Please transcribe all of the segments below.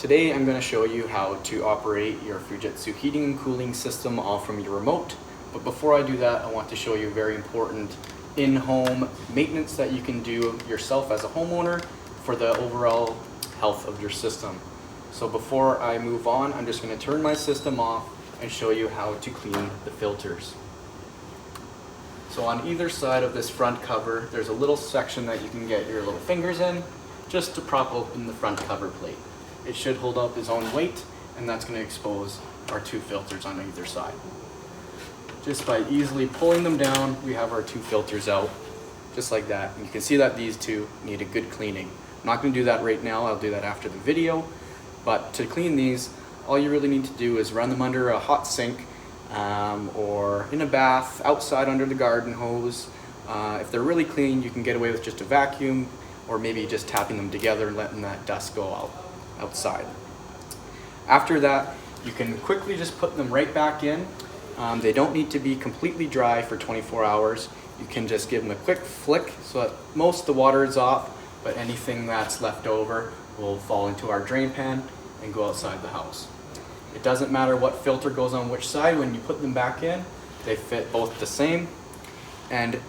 Today I'm going to show you how to operate your Fujitsu heating and cooling system all from your remote. But before I do that, I want to show you a very important in-home maintenance that you can do yourself as a homeowner for the overall health of your system. So before I move on, I'm just going to turn my system off and show you how to clean the filters. So on either side of this front cover, there's a little section that you can get your little fingers in just to prop open the front cover plate. It should hold up its own weight, and that's going to expose our two filters on either side. Just by easily pulling them down, we have our two filters out, just like that. And you can see that these two need a good cleaning. I'm not going to do that right now, I'll do that after the video. But to clean these, all you really need to do is run them under a hot sink or in a bath, outside under the garden hose. If they're really clean, you can get away with just a vacuum or maybe just tapping them together and letting that dust go outside. After that, you can quickly just put them right back in. They don't need to be completely dry for 24 hours. You can just give them a quick flick so that most of the water is off, but anything that's left over will fall into our drain pan and go outside the house. It doesn't matter what filter goes on which side. When you put them back in, they fit both the same. And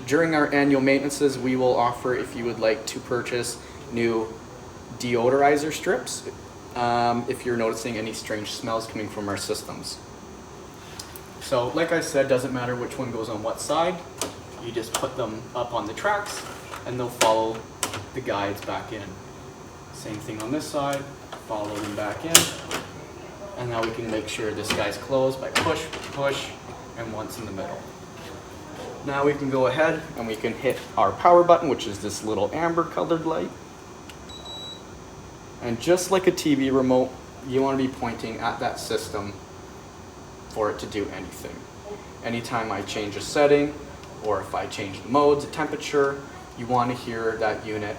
during our annual maintenances, we will offer, if you would like to purchase new deodorizer strips, if you're noticing any strange smells coming from our systems. So like I said, doesn't matter which one goes on what side. You just put them up on the tracks and they'll follow the guides back in. Same thing on this side, follow them back in. And now we can make sure this guy's closed by push, push, and once in the middle. Now we can go ahead and we can hit our power button, which is this little amber colored light. And just like a TV remote, you want to be pointing at that system for it to do anything. Anytime I change a setting, or if I change the modes, the temperature, you want to hear that unit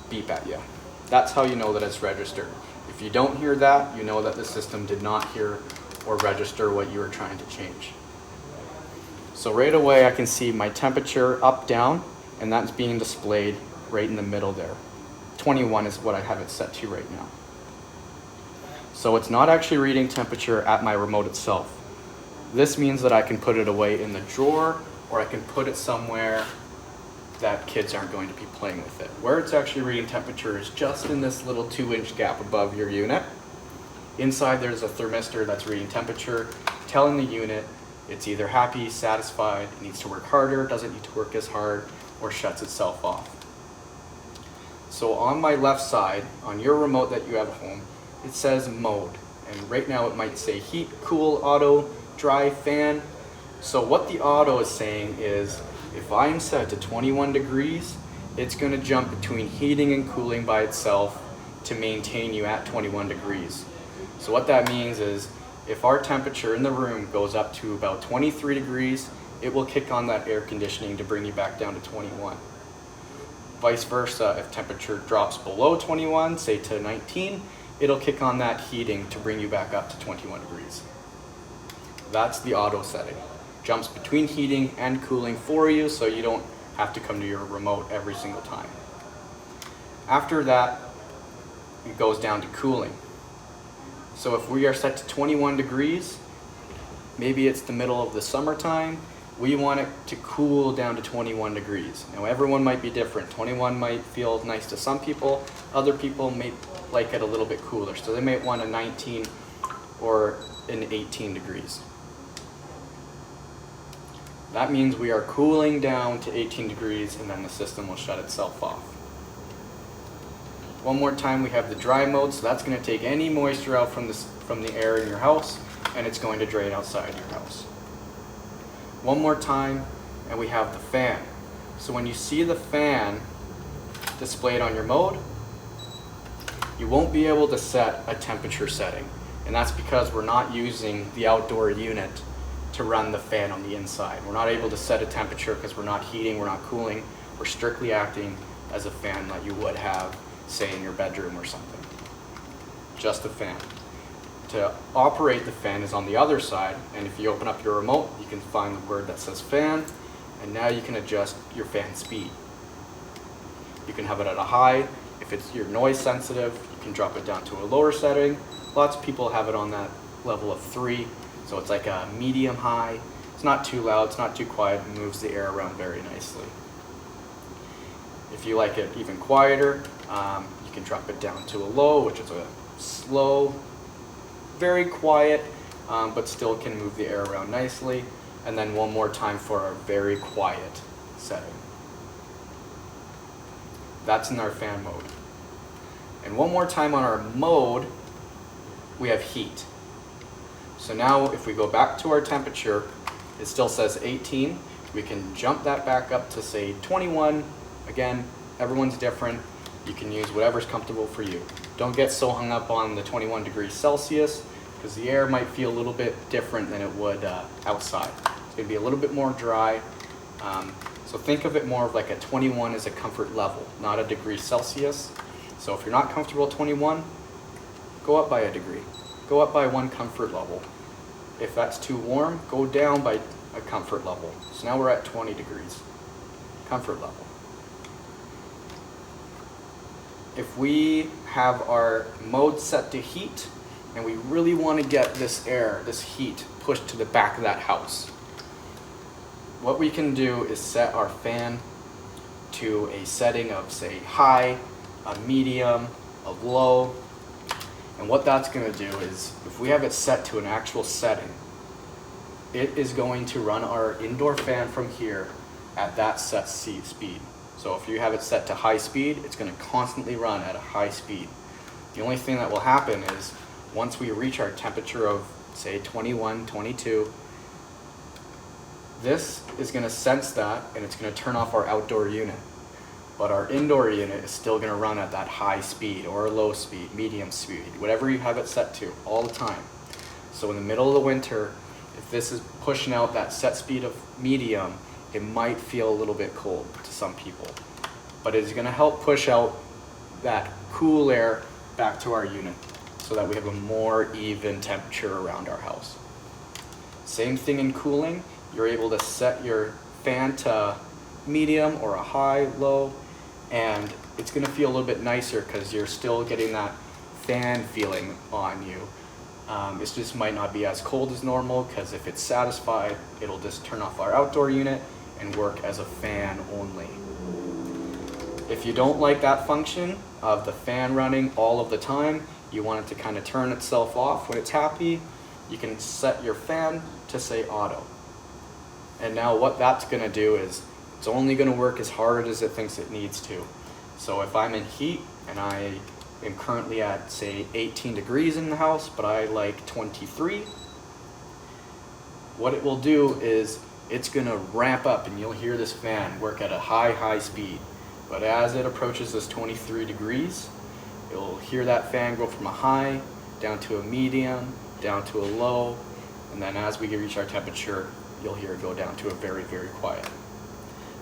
beep at you. That's how you know that it's registered. If you don't hear that, you know that the system did not hear or register what you were trying to change. So right away I can see my temperature up, down, and that's being displayed right in the middle there. 21 is what I have it set to right now. So it's not actually reading temperature at my remote itself. This means that I can put it away in the drawer, or I can put it somewhere that kids aren't going to be playing with it. Where it's actually reading temperature is just in this little 2-inch gap above your unit. Inside there's a thermistor that's reading temperature, telling the unit it's either happy, satisfied, it needs to work harder, doesn't need to work as hard, or shuts itself off. So on my left side, on your remote that you have at home, it says mode. And right now it might say heat, cool, auto, dry, fan. So what the auto is saying is, if I'm set to 21 degrees, it's going to jump between heating and cooling by itself to maintain you at 21 degrees. So what that means is, if our temperature in the room goes up to about 23 degrees, it will kick on that air conditioning to bring you back down to 21. Vice versa, if temperature drops below 21, say to 19, it'll kick on that heating to bring you back up to 21 degrees. That's the auto setting. Jumps between heating and cooling for you, so you don't have to come to your remote every single time. After that, it goes down to cooling. So if we are set to 21 degrees, maybe it's the middle of the summertime, we want it to cool down to 21 degrees. Now everyone might be different. 21 might feel nice to some people, other people may like it a little bit cooler. So they might want a 19 or an 18 degrees. That means we are cooling down to 18 degrees and then the system will shut itself off. One more time, we have the dry mode, so that's going to take any moisture out from the air in your house, and it's going to drain outside your house. One more time, and we have the fan. So when you see the fan displayed on your mode, you won't be able to set a temperature setting, and that's because we're not using the outdoor unit to run the fan on the inside. We're not able to set a temperature because we're not heating, we're not cooling. We're strictly acting as a fan that you would have, say, in your bedroom or something. Just a fan. To operate the fan is on the other side, and if you open up your remote, you can find the word that says fan, and now you can adjust your fan speed. You can have it at a high, If you're noise sensitive, you can drop it down to a lower setting. Lots of people have it on that level of 3, so it's like a medium high. It's not too loud, it's not too quiet, it moves the air around very nicely. If you like it even quieter, you can drop it down to a low, which is a slow, very quiet, but still can move the air around nicely. And then one more time for a very quiet setting. That's in our fan mode. And one more time on our mode, we have heat. So now if we go back to our temperature, it still says 18. We can jump that back up to say 21. Again, everyone's different. You can use whatever's comfortable for you. Don't get so hung up on the 21 degrees Celsius because the air might feel a little bit different than it would outside. It's going to be a little bit more dry. So think of it more of like a 21 as a comfort level, not a degree Celsius. So if you're not comfortable at 21, go up by a degree. Go up by 1 comfort level. If that's too warm, go down by a comfort level. So now we're at 20 degrees, comfort level. If we have our mode set to heat and we really want to get this air, this heat pushed to the back of that house, what we can do is set our fan to a setting of say high, a medium, a low. And what that's going to do is if we have it set to an actual setting, it is going to run our indoor fan from here at that set speed. So if you have it set to high speed, it's going to constantly run at a high speed. The only thing that will happen is once we reach our temperature of say 21, 22, this is going to sense that and it's going to turn off our outdoor unit. But our indoor unit is still going to run at that high speed or low speed, medium speed, whatever you have it set to all the time. So in the middle of the winter, if this is pushing out that set speed of medium, it might feel a little bit cold to some people. But it is going to help push out that cool air back to our unit so that we have a more even temperature around our house. Same thing in cooling. You're able to set your fan to medium or a high, low, and it's going to feel a little bit nicer because you're still getting that fan feeling on you. It just might not be as cold as normal because if it's satisfied, it'll just turn off our outdoor unit and work as a fan only. If you don't like that function of the fan running all of the time, you want it to kind of turn itself off when it's happy, you can set your fan to say auto. And now what that's going to do is it's only going to work as hard as it thinks it needs to. So if I'm in heat and I am currently at say 18 degrees in the house, but I like 23, what it will do is it's going to ramp up and you'll hear this fan work at a high speed. But as it approaches this 23 degrees, you'll hear that fan go from a high down to a medium, down to a low, and then as we reach our temperature, you'll hear it go down to a very, very quiet.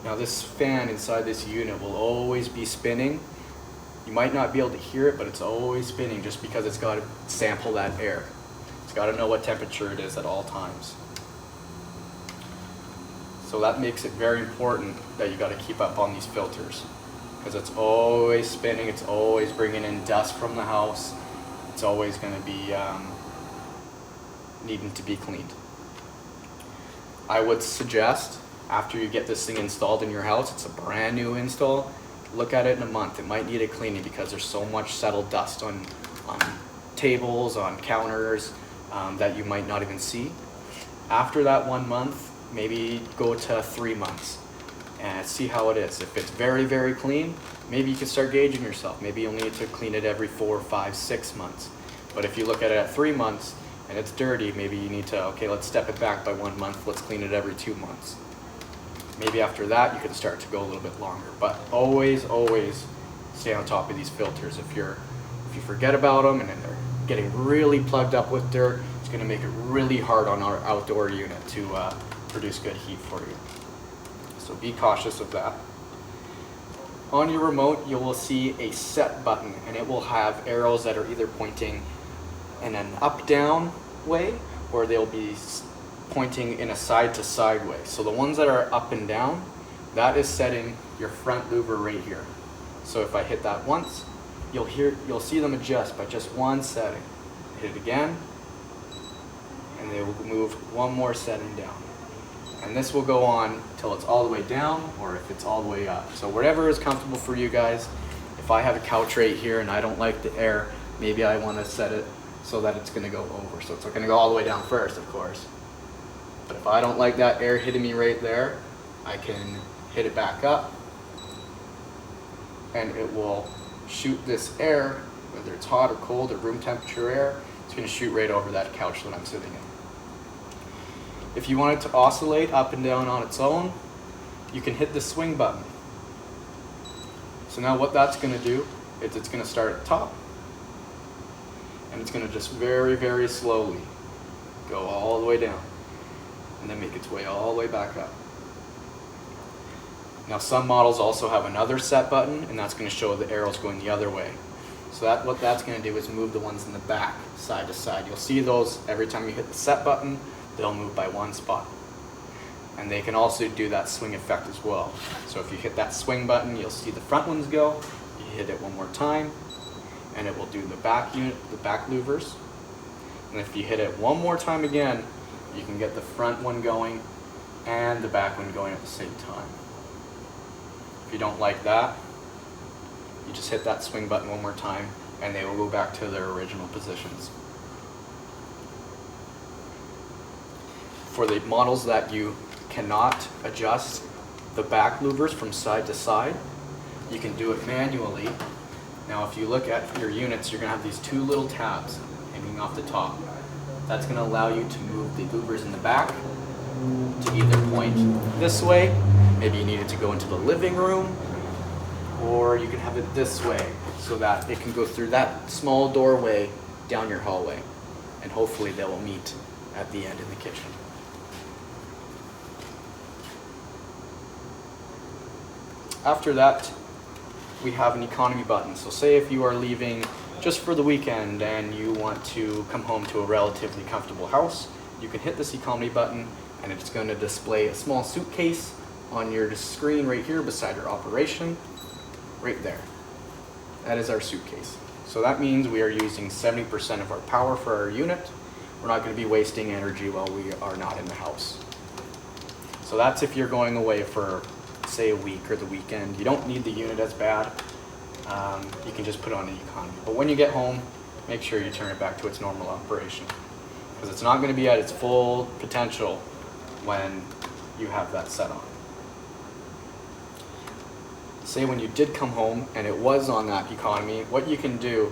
Now this fan inside this unit will always be spinning. You might not be able to hear it, but it's always spinning just because it's got to sample that air. It's got to know what temperature it is at all times. So that makes it very important that you got to keep up on these filters because it's always spinning, it's always bringing in dust from the house, it's always going to be needing to be cleaned. I would suggest after you get this thing installed in your house, it's a brand new install, look at it in a month. It might need a cleaning because there's so much settled dust on tables, on counters that you might not even see. After that 1 month, maybe go to 3 months and see how it is. If it's very, very clean, maybe you can start gauging yourself. Maybe you'll need to clean it every 4, 5, 6 months. But if you look at it at 3 months and it's dirty, maybe you need to, okay, let's step it back by 1 month, let's clean it every 2 months. Maybe after that you can start to go a little bit longer. But always, always stay on top of these filters. If you forget about them and then they're getting really plugged up with dirt, it's going to make it really hard on our outdoor unit to produce good heat for you. So be cautious of that. On your remote, you will see a set button and it will have arrows that are either pointing in an up-down way or they'll be pointing in a side-to-side way. So the ones that are up and down, that is setting your front louver right here. So if I hit that once, you'll see them adjust by just one setting. Hit it again, and they will move one more setting down. And this will go on till it's all the way down, or if it's all the way up. So whatever is comfortable for you guys. If I have a couch right here and I don't like the air, maybe I want to set it so that it's going to go over. So it's going to go all the way down first, of course. But if I don't like that air hitting me right there, I can hit it back up, and it will shoot this air, whether it's hot or cold or room temperature air, it's going to shoot right over that couch that I'm sitting in. If you want it to oscillate up and down on its own, you can hit the swing button. So now what that's going to do is it's going to start at the top, and it's going to just very, very slowly go all the way down, and then make its way all the way back up. Now some models also have another set button, and that's going to show the arrows going the other way. So what that's going to do is move the ones in the back side to side. You'll see those every time you hit the set button, they'll move by one spot. And they can also do that swing effect as well. So if you hit that swing button, you'll see the front ones go. You hit it one more time, and it will do the back unit, the back louvers. And if you hit it one more time again, you can get the front one going and the back one going at the same time. If you don't like that, you just hit that swing button one more time, and they will go back to their original positions. For the models that you cannot adjust the back louvers from side to side, you can do it manually. Now if you look at your units, you're going to have these two little tabs hanging off the top. That's going to allow you to move the louvers in the back to either point this way, maybe you need it to go into the living room, or you can have it this way so that it can go through that small doorway down your hallway, and hopefully they will meet at the end in the kitchen. After that, we have an economy button. So say if you are leaving just for the weekend and you want to come home to a relatively comfortable house, you can hit this economy button, and it's going to display a small suitcase on your screen right here beside your operation, right there. That is our suitcase. So that means we are using 70% of our power for our unit. We're not going to be wasting energy while we are not in the house. So that's if you're going away for, say, a week or the weekend. You don't need the unit as bad. You can just put it on the economy. But when you get home, make sure you turn it back to its normal operation, because it's not going to be at its full potential when you have that set on. Say when you did come home and it was on that economy, what you can do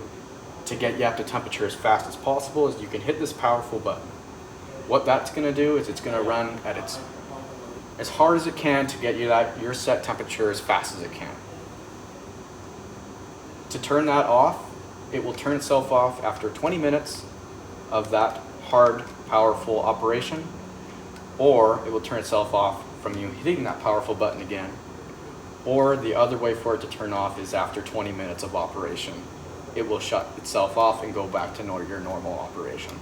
to get you up to temperature as fast as possible is you can hit this powerful button. What that's going to do is it's going to run at its as hard as it can to get you your set temperature as fast as it can. To turn that off, it will turn itself off after 20 minutes of that hard, powerful operation, or it will turn itself off from you hitting that powerful button again. Or the other way for it to turn off is after 20 minutes of operation. It will shut itself off and go back to your normal operation.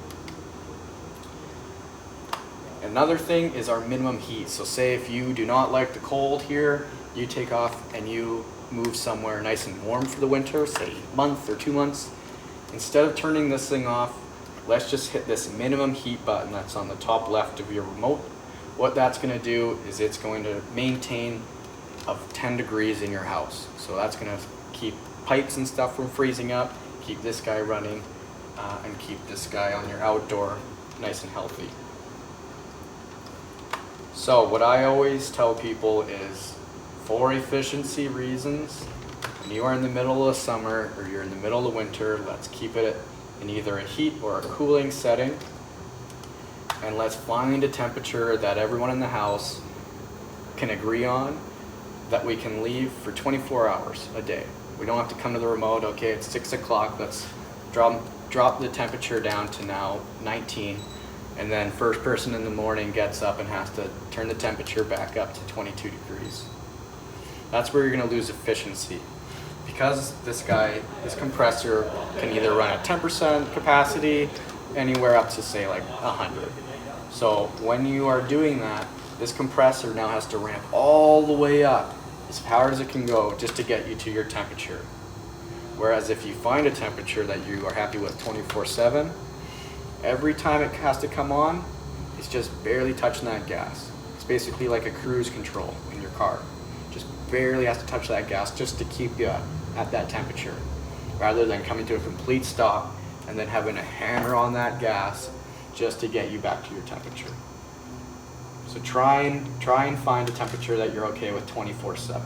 Another thing is our minimum heat. So say if you do not like the cold here, you take off and you move somewhere nice and warm for the winter, say a month or 2 months. Instead of turning this thing off, let's just hit this minimum heat button that's on the top left of your remote. What that's going to do is it's going to maintain of 10 degrees in your house. So that's going to keep pipes and stuff from freezing up, keep this guy running, and keep this guy on your outdoor nice and healthy. So what I always tell people is, for efficiency reasons, when you are in the middle of summer or you're in the middle of winter, let's keep it in either a heat or a cooling setting, and let's find a temperature that everyone in the house can agree on, that we can leave for 24 hours a day. We don't have to come to the remote, okay, it's 6 o'clock, let's drop the temperature down to now 19, and then first person in the morning gets up and has to turn the temperature back up to 22 degrees. That's where you're going to lose efficiency. Because this compressor can either run at 10% capacity, anywhere up to say like 100. So when you are doing that, this compressor now has to ramp all the way up as far as it can go just to get you to your temperature. Whereas if you find a temperature that you are happy with 24/7, every time it has to come on, it's just barely touching that gas. It's basically like a cruise control in your car. Just barely has to touch that gas just to keep you at that temperature, rather than coming to a complete stop and then having to hammer on that gas just to get you back to your temperature. So try and find a temperature that you're okay with 24/7.